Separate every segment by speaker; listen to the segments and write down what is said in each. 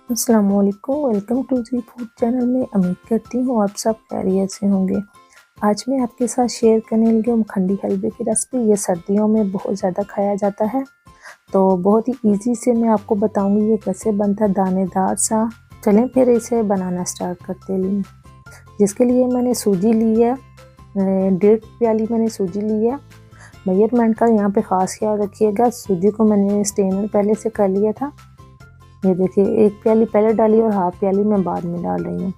Speaker 1: अस्सलाम वालेकुम, welcome to Zee food channel में। उम्मीद करती हूँ आप सब खैरियत से होंगे। आज मैं आपके साथ शेयर करने लगी हूँ मखंडी हलवे की रेसिपी। ये सर्दियों में बहुत ज़्यादा खाया जाता है, तो बहुत ही इजी से मैं आपको बताऊंगी ये कैसे बनता है, दानेदार सा। चलें फिर इसे बनाना स्टार्ट करते हैं। जिसके लिए मैंने सूजी ली है, 1.5 प्याली मैंने सूजी ली है। मेजरमेंट का यहाँ पे ख़ास ख्याल रखिएगा। सूजी को मैंने स्टेनर पहले से कर लिया था। ये देखिए, 1 प्याली पहले डाली और हाफ प्याली मैं बाद में डाल रही हूँ।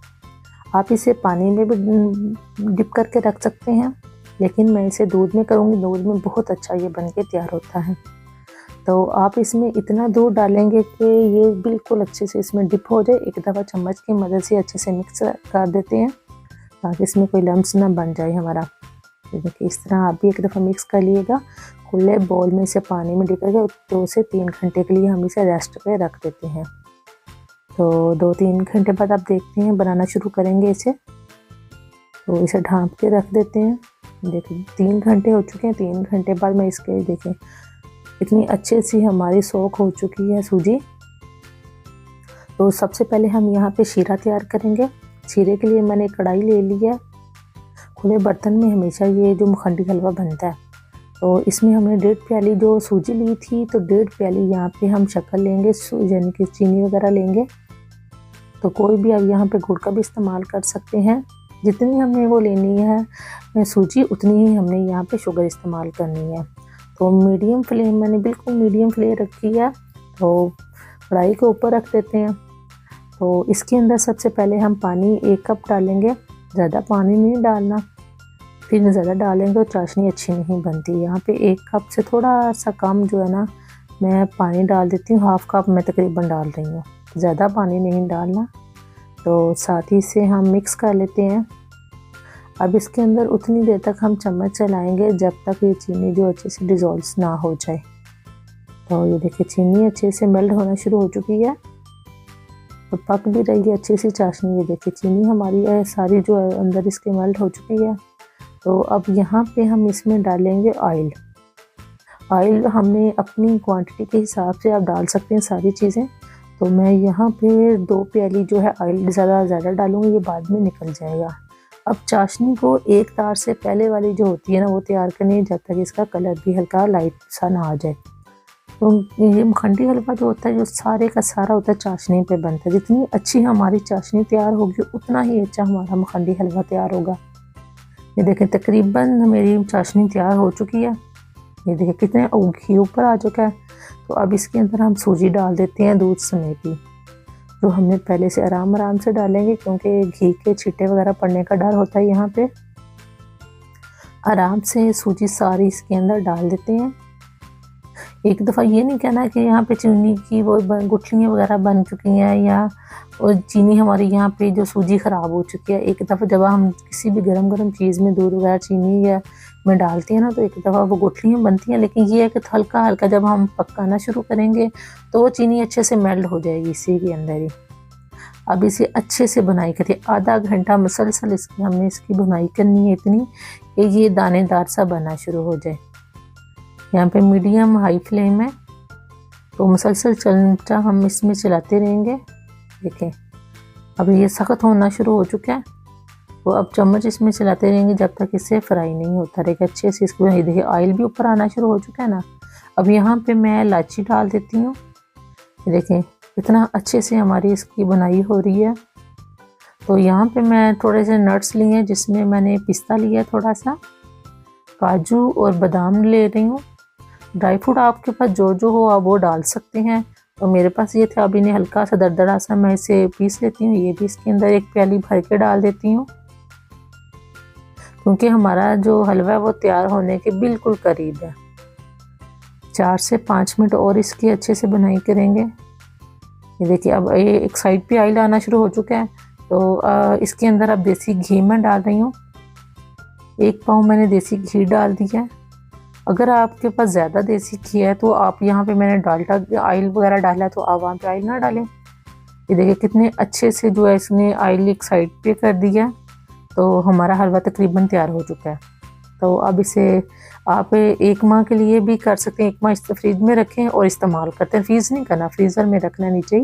Speaker 1: आप इसे पानी में भी डिप करके रख सकते हैं, लेकिन मैं इसे दूध में करूँगी। दूध में बहुत अच्छा ये बन के तैयार होता है। तो आप इसमें इतना दूध डालेंगे कि ये बिल्कुल अच्छे से इसमें डिप हो जाए। एक दफ़ा चम्मच की मदद से अच्छे से मिक्स कर देते हैं ताकि इसमें कोई लम्स ना बन जाए हमारा। ये देखिए, इस तरह आप भी एक दफ़ा मिक्स कर लिएगा। खुले बाउल में इसे पानी में डिप करके 2 से 3 घंटे के लिए हम इसे रेस्ट पे रख देते हैं। तो 2-3 घंटे बाद आप देखते हैं बनाना शुरू करेंगे इसे। तो इसे ढाँप के रख देते हैं। देखिए 3 घंटे हो चुके हैं। 3 घंटे बाद मैं इसके देखें इतनी अच्छे सी हमारी सोख हो चुकी है सूजी। तो सबसे पहले हम यहाँ पे शीरा तैयार करेंगे। शीरे के लिए मैंने कढ़ाई ले ली है। खुले बर्तन में हमेशा ये जो मखंडी हलवा बनता है, तो इसमें हमने 1.5 प्याली जो सूजी ली थी, तो 1.5 प्याली यहाँ पे हम शक्कर लेंगे, यानी कि चीनी वगैरह लेंगे। तो कोई भी आप यहाँ पे गुड़ का भी इस्तेमाल कर सकते हैं। जितनी हमने वो लेनी है सूजी, उतनी ही हमने यहाँ पे शुगर इस्तेमाल करनी है। तो मीडियम फ्लेम, मैंने बिल्कुल मीडियम फ्लेम रखी है। तो कढ़ाई के ऊपर रख देते हैं। तो इसके अंदर सबसे पहले हम पानी 1 कप डालेंगे। ज़्यादा पानी नहीं डालना, फिर ज़्यादा डालेंगे तो चाशनी अच्छी नहीं बनती। यहाँ पे 1 कप से थोड़ा सा कम जो है ना, मैं पानी डाल देती हूँ। हाफ कप मैं तकरीबन डाल रही हूँ, ज़्यादा पानी नहीं डालना। तो साथ ही से हम मिक्स कर लेते हैं। अब इसके अंदर उतनी देर तक हम चम्मच चलाएंगे जब तक ये चीनी जो अच्छे से डिज़ोल्व ना हो जाए। तो ये देखिए, चीनी अच्छे से मेल्ट होना शुरू हो चुकी है, तो पक भी रही है अच्छी सी चाशनी। ये देखिए, चीनी हमारी सारी जो है अंदर इसके मेल्ट हो चुकी है। तो अब यहाँ पे हम इसमें डालेंगे ऑयल। ऑयल हमने अपनी क्वांटिटी के हिसाब से आप डाल सकते हैं सारी चीज़ें। तो मैं यहाँ पे 2 प्याली जो है ऑयल ज़्यादा डालूँगी, ये बाद में निकल जाएगा। अब चाशनी को एक तार से पहले वाली जो होती है ना, वो तैयार करनी है, जब तक इसका कलर भी हल्का लाइट सा ना आ जाए। तो ये मखंडी हलवा जो होता है, जो सारे का सारा होता है चाशनी पे बनता है। जितनी अच्छी हमारी चाशनी तैयार होगी, उतना ही अच्छा हमारा मखंडी हलवा तैयार होगा। ये देखें, तकरीबन मेरी चाशनी तैयार हो चुकी है। ये देखिए कितने घी ऊपर आ चुका है। तो अब इसके अंदर हम सूजी डाल देते हैं दूध समेत ही, जो हमने पहले से आराम से डालेंगे, क्योंकि घी के छींटे वगैरह पड़ने का डर होता है। यहाँ पे आराम से सूजी सारी इसके अंदर डाल देते हैं। एक दफ़ा ये नहीं कहना कि यहाँ पे चीनी की वो गुठलियाँ वगैरह बन चुकी हैं, या और चीनी हमारी यहाँ पे जो सूजी ख़राब हो चुकी है। एक दफ़ा जब हम किसी भी गरम चीज़ में दूध वगैरह चीनी या में डालते हैं ना, तो एक दफ़ा वो गुठलियाँ बनती हैं। लेकिन ये है कि हल्का जब हम पकाना शुरू करेंगे तो वो चीनी अच्छे से मेल्ट हो जाएगी इसी के अंदर ही। अब इसे अच्छे से बुनाई करिए, आधा घंटा मुसलसल हमने इसकी बुनाई करनी है, इतनी कि ये दानेदार सा बनना शुरू हो जाए। यहाँ पे मीडियम हाई फ्लेम है, तो मुसलसल चमचा हम इसमें चलाते रहेंगे। देखें, अब ये सख्त होना शुरू हो चुका है। तो अब चम्मच इसमें चलाते रहेंगे जब तक इससे फ्राई नहीं होता रहेगा अच्छे से। इसको देखिए, ऑयल भी ऊपर आना शुरू हो चुका है ना। अब यहाँ पे मैं इलायची डाल देती हूँ। देखें कितना अच्छे से हमारी इसकी बुनाई हो रही है। तो यहाँ पे मैं थोड़े से नट्स लिए हैं, जिसमें मैंने पिस्ता लिया है, थोड़ा सा काजू और बादाम ले रही हूँ। ड्राई फ्रूट आपके पास जो हो आप वो डाल सकते हैं। तो मेरे पास ये था। अभी इन्हें हल्का सा दरदरा सा मैं इसे पीस लेती हूँ। ये भी इसके अंदर 1 प्याली भर के डाल देती हूँ, क्योंकि हमारा जो हलवा है वो तैयार होने के बिल्कुल करीब है। 4 से 5 मिनट और इसकी अच्छे से बुनाई करेंगे। ये देखिए, अब ये एक साइड पे ऑयल आना शुरू हो चुका है। तो इसके अंदर अब देसी घी मैं डाल रही हूँ। 1 पाव मैंने देसी घी डाल दिया है। अगर आपके पास ज़्यादा देसी घी है तो आप यहाँ पे, मैंने डालडा ऑयल वगैरह डाला है, तो आप वहाँ पे ऑयल ना डालें। ये देखिए कितने अच्छे से जो है इसने ऑयल एक साइड पे कर दिया। तो हमारा हलवा तकरीबन तैयार हो चुका है। तो अब इसे आप 1 माह के लिए भी कर सकते हैं। 1 माह इस फ्रिज में रखें और इस्तेमाल करते हैं। फ्रीज़ नहीं करना, फ्रीज़र में रखना नीचे ही।